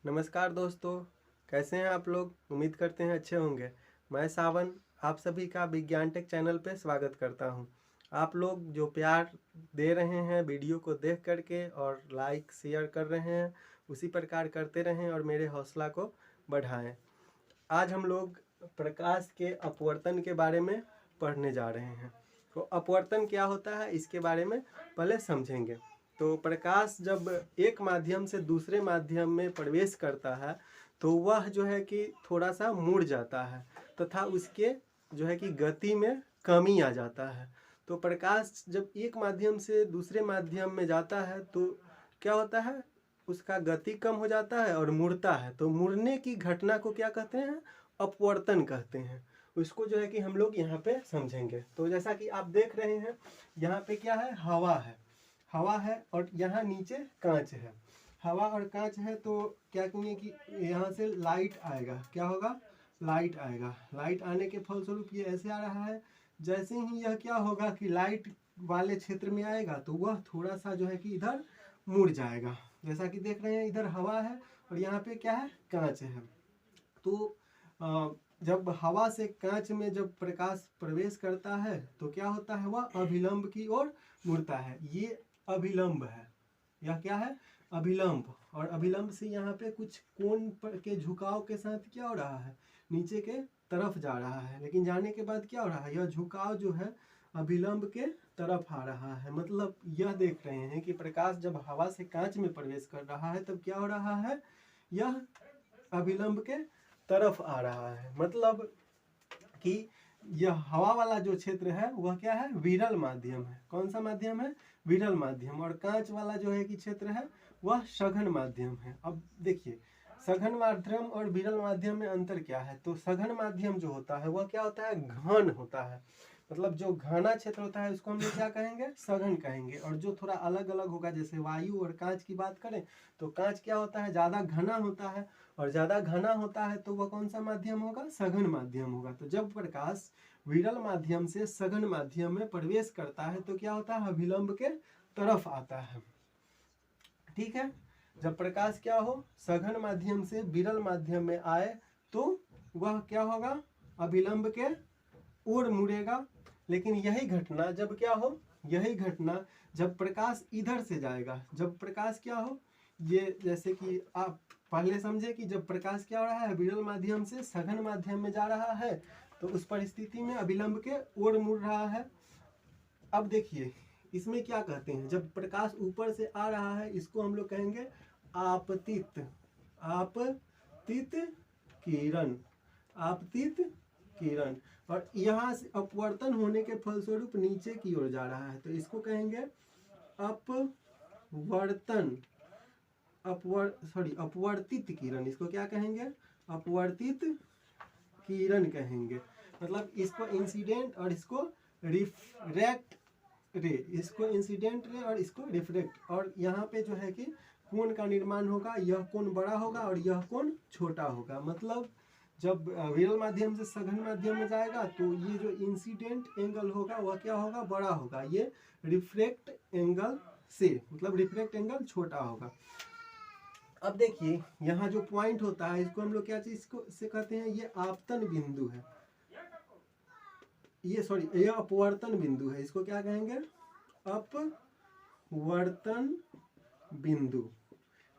नमस्कार दोस्तों, कैसे हैं आप लोग। उम्मीद करते हैं अच्छे होंगे। मैं सावन आप सभी का विज्ञान टेक चैनल पे स्वागत करता हूं। आप लोग जो प्यार दे रहे हैं वीडियो को देख करके और लाइक शेयर कर रहे हैं, उसी प्रकार करते रहें और मेरे हौसला को बढ़ाएं। आज हम लोग प्रकाश के अपवर्तन के बारे में पढ़ने जा रहे हैं। तो अपवर्तन क्या होता है इसके बारे में पहले समझेंगे। तो प्रकाश जब एक माध्यम से दूसरे माध्यम में प्रवेश करता है तो वह जो है कि थोड़ा सा मुड़ जाता है तथा उसके जो है कि गति में कमी आ जाता है। तो प्रकाश जब एक माध्यम से दूसरे माध्यम में जाता है तो क्या होता है, उसका गति कम हो जाता है और मुड़ता है। तो मुड़ने की घटना को क्या कहते हैं, अपवर्तन कहते हैं। उसको जो है कि हम लोग यहाँ पे समझेंगे। तो जैसा कि आप देख रहे हैं, यहाँ पे क्या है, हवा है और यहाँ नीचे कांच है। हवा और कांच है तो क्या कहेंगे कि यहाँ से लाइट आएगा। क्या होगा, लाइट आएगा। लाइट आने के फलस्वरूप ये ऐसे आ रहा है। जैसे ही यह क्या होगा कि लाइट वाले क्षेत्र में आएगा तो वह थोड़ा सा जो है कि इधर मुड़ जाएगा। जैसा कि देख रहे हैं, इधर हवा है और यहाँ पे क्या है, कांच है। तो जब हवा से कांच में जब प्रकाश प्रवेश करता है तो क्या होता है, वह अभिलंब की ओर मुड़ता है। ये अभिलंब है, यह क्या है, अभिलंब। और अभिलंब से यहाँ पे कुछ कोण के झुकाव के साथ क्या हो रहा है, नीचे के तरफ जा रहा है। लेकिन जाने के बाद क्या हो रहा है, यह झुकाव जो है अभिलंब के तरफ आ रहा है। मतलब यह देख रहे हैं कि प्रकाश जब हवा से कांच में प्रवेश कर रहा है तब क्या हो रहा है, यह अभिलंब के तरफ आ रहा है। मतलब कि यह हवा वाला जो क्षेत्र है वह क्या है, विरल माध्यम है। कौन सा माध्यम है, विरल माध्यम। और कांच वाला जो है कि क्षेत्र है वह सघन माध्यम है। अब देखिए, सघन माध्यम और विरल माध्यम में अंतर क्या है। तो सघन माध्यम जो होता है वह क्या होता है, घन होता है। मतलब जो घना क्षेत्र होता है उसको हम लोग क्या कहेंगे, सघन कहेंगे। और जो थोड़ा अलग अलग होगा, जैसे वायु और कांच की बात करें तो कांच क्या होता है, ज़्यादा घना होता है। और ज़्यादा घना होता है तो वह कौन सा माध्यम होगा, सघन माध्यम होगा। तो जब प्रकाश विरल माध्यम से सघन माध्यम में प्रवेश करता है तो क्या होता है, अभिलंब के तरफ आता है। ठीक है। जब प्रकाश क्या हो, सघन माध्यम से विरल माध्यम में आए तो वह क्या होगा, अभिलंब के ओर मुड़ेगा। लेकिन यही घटना जब क्या हो, यही घटना जब प्रकाश इधर से जाएगा, जब प्रकाश क्या हो, ये जैसे कि आप पहले समझे कि जब प्रकाश क्या हो रहा है, विरल माध्यम से सघन माध्यम में जा रहा है तो उस परिस्थिति में अभिलंब के ओर मुड़ रहा है। अब देखिए इसमें क्या कहते हैं, जब प्रकाश ऊपर से आ रहा है इसको हम लोग कहेंगे आपतित, आपतित किरण, आपतित किरण। और यहाँ से अपवर्तन होने के फलस्वरूप नीचे की ओर जा रहा है तो इसको कहेंगे अपवर्तन, अपवर्तित किरण। इसको क्या कहेंगे, अपवर्तित किरण कहेंगे। मतलब इसको इंसिडेंट और इसको रिफ्रैक्ट रे, इसको इंसिडेंट रे और इसको रिफ्लेक्ट। और यहाँ पे जो है कि कोण का निर्माण होगा, यह कोण बड़ा होगा और यह कोण छोटा होगा। मतलब जब विरल माध्यम से सघन माध्यम में जाएगा तो ये जो इंसिडेंट एंगल होगा वह क्या होगा, बड़ा होगा। ये रिफ्लेक्ट एंगल से, मतलब रिफ्लेक्ट एंगल छोटा होगा। अब देखिए यहाँ जो पॉइंट होता है इसको हम लोग क्या चीज को से कहते हैं, ये आपतन बिंदु है, ये अपवर्तन बिंदु है। इसको क्या कहेंगे, अपवर्तन बिंदु।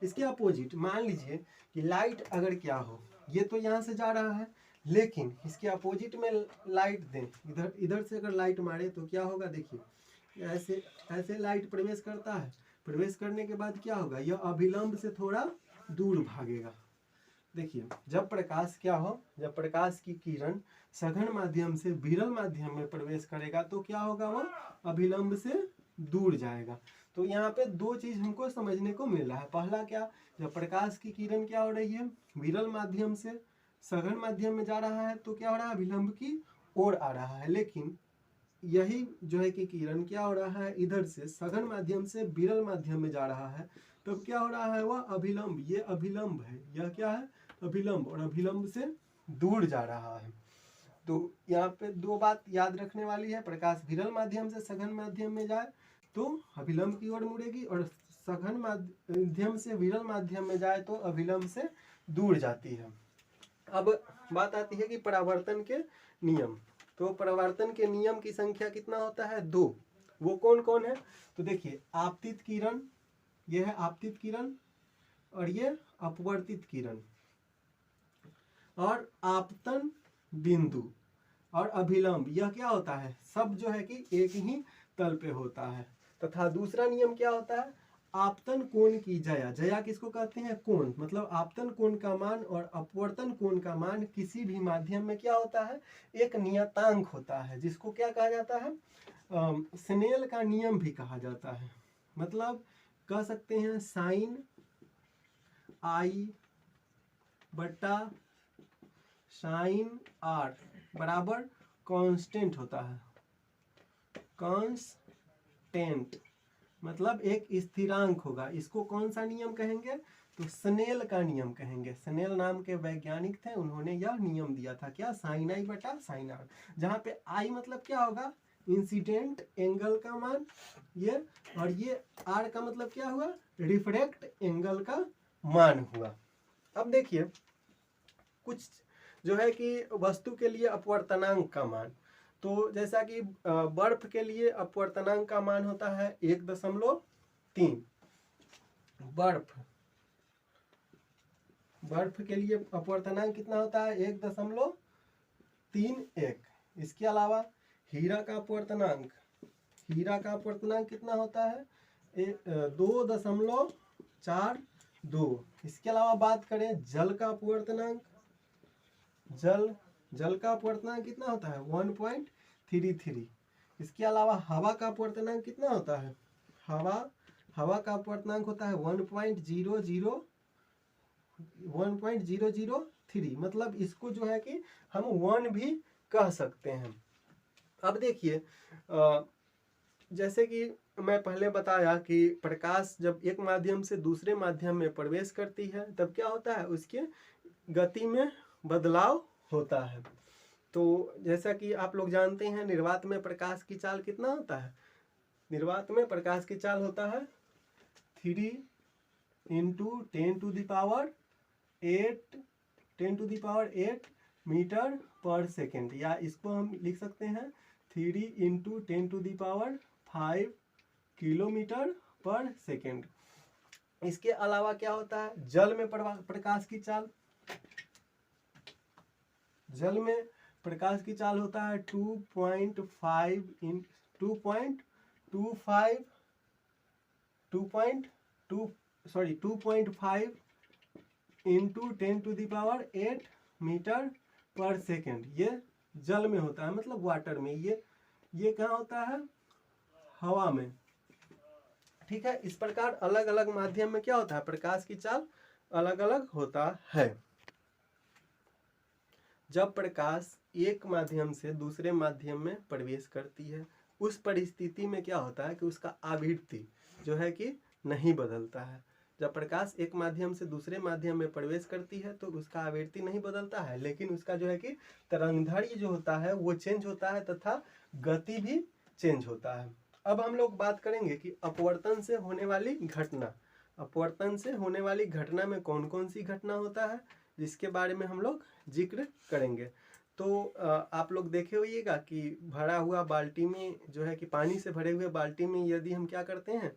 इसके अपोजिट मान लीजिए कि लाइट अगर क्या हो, ये तो यहाँ से जा रहा है लेकिन इसके अपोजिट में लाइट दें, इधर से अगर लाइट मारे तो क्या होगा। देखिए ऐसे ऐसे लाइट प्रवेश करता है, प्रवेश करने के बाद क्या होगा, यह अभिलंब से थोड़ा दूर भागेगा। देखिए जब प्रकाश क्या हो, जब प्रकाश की किरण सघन माध्यम से विरल माध्यम में प्रवेश करेगा तो क्या होगा, वह अभिलंब से दूर जाएगा। तो यहाँ पे दो चीज हमको समझने को मिल रहा है। पहला क्या, जब प्रकाश की किरण क्या हो रही है, विरल माध्यम से सघन माध्यम में जा रहा है तो क्या हो रहा है, अभिलंब की ओर आ रहा है। लेकिन यही जो है कि किरण क्या हो रहा है, इधर से सघन माध्यम से विरल माध्यम में जा रहा है तब क्या हो रहा है, वह अभिलंब, ये अभिलंब है, यह क्या है, अभिलंब, और अभिलंब से दूर जा रहा है। तो यहाँ पे दो बात याद रखने वाली है, प्रकाश विरल माध्यम से सघन माध्यम में जाए तो अभिलंब की ओर मुड़ेगी और सघन माध्यम से विरल माध्यम में जाए तो अभिलंब से दूर जाती है। अब बात आती है कि परावर्तन के नियम। तो परावर्तन के नियम की संख्या कितना होता है? 2। वो कौन कौन है? तो देखिए, आपतित किरण, यह है आपतित किरण, और ये अपवर्तित किरण, और आपतन बिंदु और अभिलंब, यह क्या होता है? सब जो है कि एक ही तल पे होता है। तथा दूसरा नियम क्या होता है? आपतन कोण की जया। जया किसको कहते हैं? कोण। मतलब आपतन कोण का मान और अपवर्तन कोण का मान किसी भी माध्यम में क्या होता है? एक नियतांक होता है, जिसको क्या कहा जाता है? स्नेल का नियम भी कहा जाता है। मतलब कह सकते हैं साइन आई बटा साइन आर बराबर कांस्टेंट होता है। कांस्टेंट मतलब एक स्थिरांक होगा। इसको कौन सा नियम कहेंगे? तो स्नेल का नियम कहेंगे। स्नेल नाम के वैज्ञानिक थे, उन्होंने यह नियम दिया था, क्या? साइन आई बटा साइन आर, जहाँ पे आई मतलब क्या होगा? इंसिडेंट एंगल का मान, ये, और ये आर का मतलब क्या हुआ? रिफ्रैक्ट एंगल का मान हुआ। अब देखिए, कुछ जो है कि वस्तु के लिए अपवर्तनांक का मान, तो जैसा कि बर्फ के लिए अपवर्तनांक का मान होता है 1.3। बर्फ के लिए अपवर्तनांक कितना होता है? 1.31। इसके अलावा हीरा का अपवर्तनांक कितना होता है? 2.42। इसके अलावा बात करें जल का अपवर्तनांक, जल का अपवर्तनांक कितना होता है? 1.33। इसके अलावा हवा का अपवर्तनांक कितना होता है? हवा का अपवर्तनांक होता है 1.003। मतलब इसको जो है कि हम 1 भी कह सकते हैं। अब देखिए, जैसे कि मैं पहले बताया कि प्रकाश जब एक माध्यम से दूसरे माध्यम में प्रवेश करती है तब क्या होता है? उसके गति में बदलाव होता है। तो जैसा कि आप लोग जानते हैं, निर्वात में प्रकाश की चाल कितना होता है? निर्वात में प्रकाश की चाल होता है 3 × 10⁸ मीटर पर सेकेंड, या इसको हम लिख सकते हैं 3 × 10⁵ किलोमीटर पर सेकेंड। इसके अलावा क्या होता है? जल में प्रकाश की चाल, जल में प्रकाश की चाल होता है 2.5 × 10⁸ मीटर पर सेकेंड। ये जल में होता है, मतलब वाटर में। ये कहाँ होता है? हवा में। ठीक है। इस प्रकार अलग अलग माध्यम में क्या होता है? प्रकाश की चाल अलग अलग होता है। जब प्रकाश एक माध्यम से दूसरे माध्यम में प्रवेश करती है, उस परिस्थिति में क्या होता है कि उसका आवृत्ति जो है कि नहीं बदलता है। जब प्रकाश एक माध्यम से दूसरे माध्यम में प्रवेश करती है तो उसका आवृत्ति नहीं बदलता है, लेकिन उसका जो है कि तरंगदैर्घ्य जो होता है वो चेंज होता है तथा गति भी चेंज होता है। अब हम लोग बात करेंगे कि अपवर्तन से होने वाली घटना। अपवर्तन से होने वाली घटना में कौन कौन सी घटना होता है, जिसके बारे में हम लोग जिक्र करेंगे। तो आप लोग देखे होइएगा कि भरा हुआ बाल्टी में जो है कि पानी से भरे हुए बाल्टी में यदि हम क्या करते हैं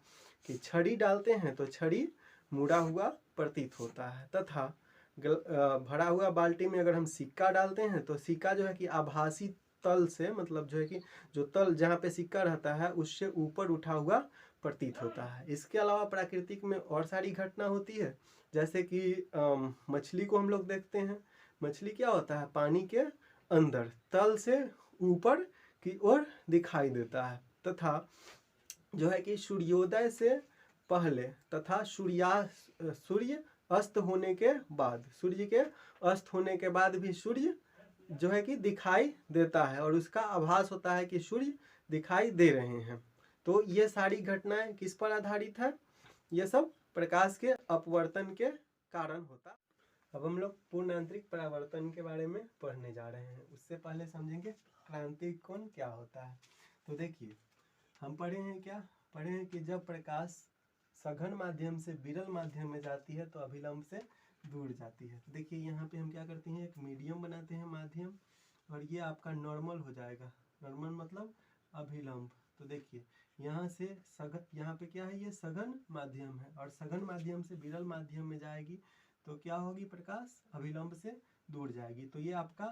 कि छड़ी डालते हैं तो छड़ी मुड़ा हुआ प्रतीत होता है, तथा भरा हुआ बाल्टी में अगर हम सिक्का डालते हैं तो सिक्का जो है कि आभासी तल से, मतलब जो है कि जो तल जहाँ पे सिक्का रहता है उससे ऊपर उठा हुआ प्रतीत होता है। इसके अलावा प्राकृतिक में और सारी घटना होती है, जैसे कि मछली को हम लोग देखते हैं। मछली क्या होता है? पानी के अंदर तल से ऊपर की ओर दिखाई देता है, तथा जो है कि सूर्योदय से पहले तथा सूर्य अस्त होने के बाद, सूर्य के अस्त होने के बाद भी सूर्य जो है कि दिखाई देता है और उसका आभास होता है कि सूर्य दिखाई दे रहे हैं। तो ये सारी घटनाएं किस पर आधारित है? ये सब प्रकाश के अपवर्तन के कारण होता। अब हम लोग पूर्ण आंतरिक परावर्तन के बारे में पढ़ने जा रहे हैं। उससे पहले समझेंगे क्रांतिक कोण क्या होता है। तो देखिए, हम पढ़े हैं कि जब प्रकाश सघन माध्यम से विरल माध्यम में जाती है तो अभिलंब से दूर जाती है। तो देखिए यहाँ पे हम क्या करते हैं, एक मीडियम बनाते हैं माध्यम, और ये आपका नॉर्मल हो जाएगा। नॉर्मल मतलब अभिलंब। तो देखिए यहाँ से सघन, यहाँ पे क्या है, ये सघन माध्यम है, और सघन माध्यम से विरल माध्यम में जाएगी तो क्या होगी, प्रकाश अभिलंब से दूर जाएगी। तो ये आपका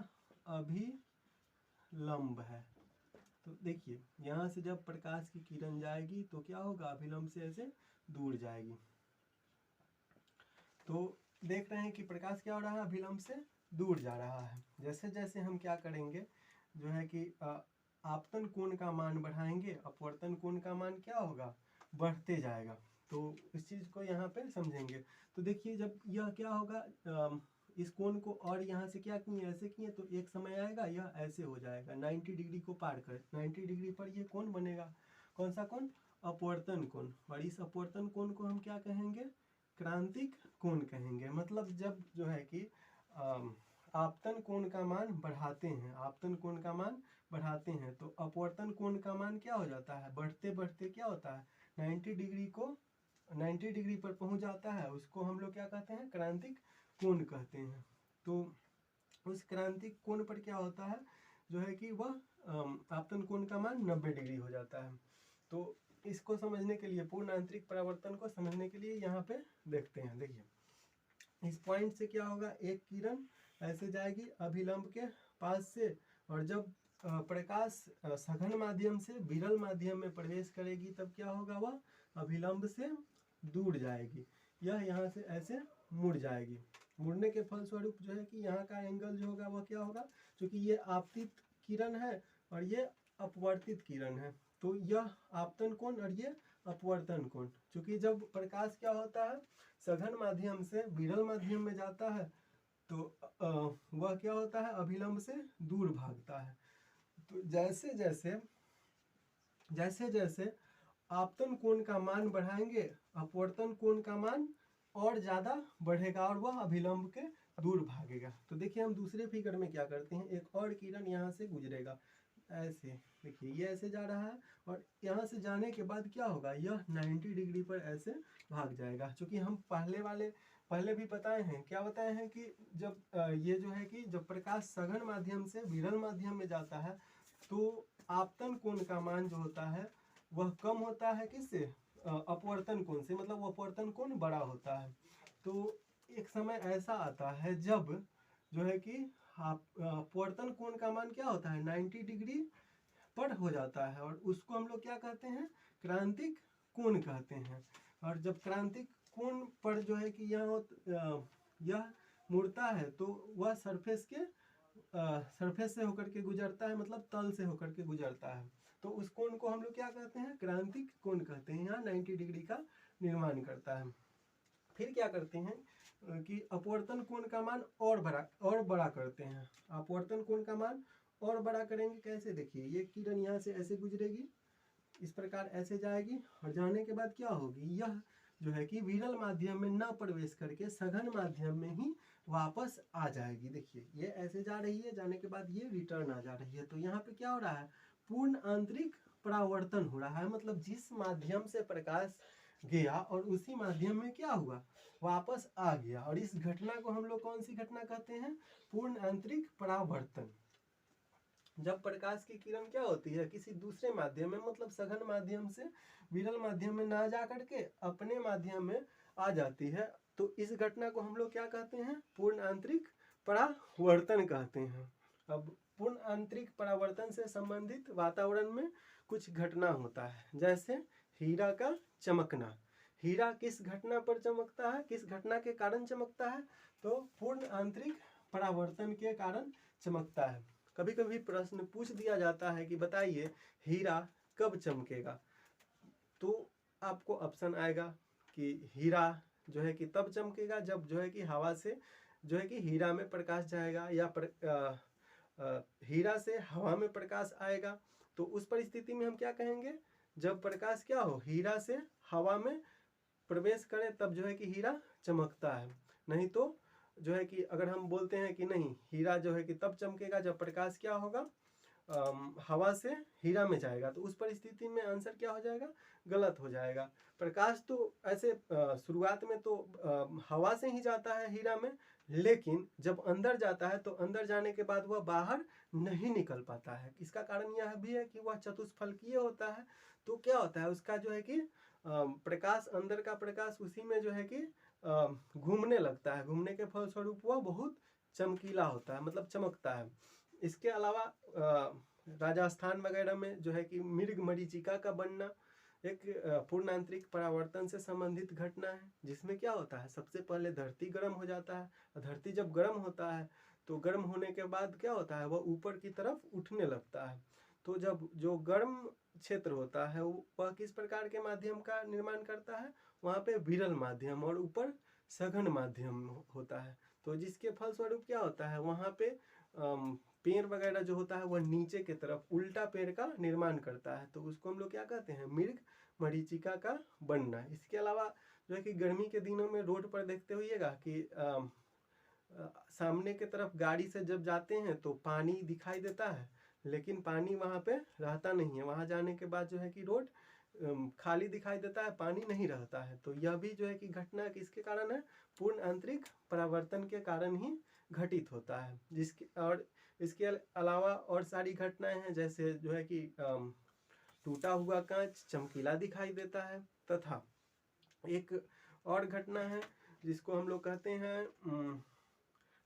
अभिलंब है। तो देखिए यहाँ से जब प्रकाश की किरण जाएगी तो क्या होगा, अभिलंब से ऐसे दूर जाएगी। तो देख रहे हैं कि प्रकाश क्या हो रहा है, अभिलंब से दूर जा रहा है। जैसे जैसे हम क्या करेंगे, जो है कि आपतन कोण का मान बढ़ाएंगे, अपवर्तन कोण का मान क्या होगा, बढ़ते जाएगा। तो इस चीज़ को यहाँ पे समझेंगे। तो देखिए जब यह क्या होगा, इस कोण को और यहाँ से क्या किए, ऐसे किए, तो एक समय आएगा यह ऐसे हो जाएगा, 90 डिग्री को पार कर, 90 डिग्री पर ये कोण बनेगा। कौन सा कोण, अपवर्तन कोण। और इस अपवर्तन कोण को हम क्या कहेंगे, क्रांतिक कोण कहेंगे। मतलब जब जो है कि आपतन कोण का मान बढ़ाते हैं, आपतन कोण का मान बढ़ाते हैं, तो अपवर्तन कोण का मान क्या हो जाता है, बढ़ते बढ़ते क्या होता है, 90 डिग्री को 90 डिग्री पर पहुंच जाता है। उसको हम लोग क्या कहते हैं, क्रांतिक कोण कहते हैं। तो उस क्रांतिक कोण पर क्या होता है, जो है कि वह आपतन कोण का मान 90 डिग्री हो जाता है। तो इसको समझने के लिए, पूर्ण आंतरिक परावर्तन को समझने के लिए यहाँ पे देखते हैं। देखिए इस पॉइंट से क्या होगा, एक किरण ऐसे जाएगी अभिलंब के पास से, और जब प्रकाश सघन माध्यम से विरल माध्यम में प्रवेश करेगी तब क्या होगा, वह अभिलंब से दूर जाएगी। यह यहाँ से ऐसे मुड़ जाएगी। मुड़ने के फलस्वरूप जो है कि यहाँ का एंगल जो होगा वह क्या होगा, क्योंकि ये आपतित किरण है और ये अपवर्तित किरण है, तो यह आपतन कोण और ये अपवर्तन कोण। क्योंकि जब प्रकाश क्या होता है, सघन माध्यम से विरल माध्यम में जाता है तो वह क्या होता है, अभिलंब से दूर भागता है। तो जैसे जैसे आपतन कोण का मान बढ़ाएंगे, अपवर्तन कोण का मान और ज़्यादा बढ़ेगा और वह अभिलंब के दूर भागेगा। तो देखिए हम दूसरे फिगर में क्या करते हैं, एक और किरण यहाँ से गुजरेगा ऐसे, देखिए ये ऐसे जा रहा है, और यहाँ से जाने के बाद क्या होगा, यह 90 डिग्री पर ऐसे भाग जाएगा। क्योंकि हम पहले भी बताए हैं, क्या बताए हैं कि जब ये जो है कि जब प्रकाश सघन माध्यम से विरल माध्यम में जाता है तो आपतन कोण का मान जो होता है वह कम होता है, किससे, अपवर्तन कोण से, मतलब अपवर्तन कोण बड़ा होता है। तो एक समय ऐसा आता है जब जो है कि अपवर्तन कोण का मान क्या होता है, 90 डिग्री पर हो जाता है, और उसको हम लोग क्या कहते हैं, क्रांतिक कोण कहते हैं। और जब क्रांतिक कोण पर जो है कि यह मुड़ता है तो वह सरफेस से होकर के गुजरता है, मतलब तल से होकर के गुजरता है। तो उस कोण को हम लोग क्या कहते हैं, क्रांतिक कोण कहते हैं। यहाँ 90 डिग्री का निर्माण करता है। फिर क्या करते हैं कि अपवर्तन कोण का मान और बड़ा करते हैं। अपवर्तन कोण का मान और बड़ा करेंगे कैसे, देखिए ये किरण यहाँ से ऐसे गुजरेगी, इस प्रकार ऐसे जाएगी, और जाने के बाद क्या होगी, यह जो है कि विरल माध्यम में न प्रवेश करके सघन माध्यम में ही वापस आ जाएगी। देखिए ये ऐसे जा रही है, जाने के बाद ये रिटर्न आ जा रही है। तो यहाँ पे क्या हो रहा है, पूर्ण आंतरिक परावर्तन हो रहा है। मतलब जिस माध्यम से प्रकाश गया और उसी माध्यम में क्या हुआ, वापस आ गया। और इस घटना को हम लोग कौन सी घटना कहते हैं, पूर्ण आंतरिक परावर्तन। जब प्रकाश की किरण क्या होती है, किसी दूसरे माध्यम में, मतलब सघन माध्यम से विरल माध्यम में ना जा करके अपने माध्यम में आ जाती है, तो इस घटना को हम लोग क्या कहते हैं, पूर्ण आंतरिक परावर्तन कहते हैं। अब पूर्ण आंतरिक परावर्तन से संबंधित वातावरण में कुछ घटना होता है, जैसे हीरा का चमकना। हीरा किस घटना पर चमकता है, किस घटना के कारण चमकता है, तो पूर्ण आंतरिक परावर्तन के कारण चमकता है। कभी कभी प्रश्न पूछ दिया जाता है कि बताइए हीरा कब चमकेगा, तो आपको ऑप्शन आएगा कि हीरा जो है कि तब चमकेगा जब जो है कि हवा से जो है कि हीरा में प्रकाश जाएगा, या हीरा से हवा में प्रकाश आएगा। तो उस परिस्थिति में हम क्या कहेंगे, जब प्रकाश क्या हो, हीरा से हवा में प्रवेश करे तब जो है कि हीरा चमकता है। नहीं तो जो है कि अगर हम बोलते हैं कि नहीं, हीरा जो है कि तब चमकेगा जब प्रकाश क्या होगा, हवा से हीरा में जाएगा, तो उस परिस्थिति में आंसर क्या हो जाएगा, गलत हो जाएगा। प्रकाश तो ऐसे शुरुआत में तो हवा से ही जाता है हीरा में, लेकिन जब अंदर जाता है तो अंदर जाने के बाद वह बाहर नहीं निकल पाता है। इसका कारण यह भी है कि वह चतुष्फलकीय होता है। तो क्या होता है उसका जो है कि प्रकाश, अंदर का प्रकाश उसी में जो है कि घूमने लगता है। घूमने के फलस्वरूप वह बहुत चमकीला होता है, मतलब चमकता है। इसके अलावा राजस्थान वगैरह में जो है कि मृग मरीचिका का बनना एक पूर्ण आंतरिक परावर्तन से संबंधित घटना है, जिसमें क्या होता है, सबसे पहले धरती गर्म हो जाता है। धरती जब गर्म होता है तो गर्म होने के बाद क्या होता है, वह ऊपर की तरफ उठने लगता है। तो जब जो गर्म क्षेत्र होता है वह किस प्रकार के माध्यम का निर्माण करता है, वहाँ पे विरल माध्यम और ऊपर सघन माध्यम होता है। तो जिसके फलस्वरूप क्या होता है, वहाँ पे पेड़ वगैरह जो होता है वह नीचे की तरफ उल्टा पेड़ का निर्माण करता है। तो उसको हम लोग क्या कहते हैं, मृग मरीचिका का बनना। इसके अलावा जो है कि गर्मी के दिनों में रोड पर देखते होइएगा कि सामने की तरफ गाड़ी से जब जाते हैं तो पानी दिखाई देता है, लेकिन पानी वहाँ पे रहता नहीं है। वहाँ जाने के बाद जो है कि रोड खाली दिखाई देता है, पानी नहीं रहता है। तो यह भी जो है कि घटना किसके कारण है, पूर्ण आंतरिक परावर्तन के कारण ही घटित होता है। जिसके और इसके अलावा और सारी घटनाएं हैं, जैसे जो है कि टूटा हुआ कांच चमकीला दिखाई देता है। तथा एक और घटना है जिसको हम लोग कहते हैं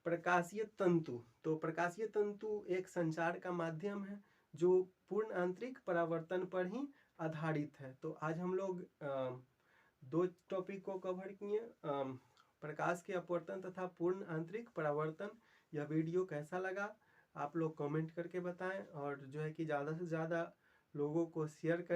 प्रकाशीय तंतु। तो प्रकाशीय तंतु एक संचार का माध्यम है जो पूर्ण आंतरिक परावर्तन पर ही आधारित है। तो आज हम लोग दो टॉपिक को कवर किए, प्रकाश के अपवर्तन तथा पूर्ण आंतरिक परावर्तन। यह वीडियो कैसा लगा आप लोग कमेंट करके बताएं, और जो है कि ज़्यादा से ज़्यादा लोगों को शेयर करें।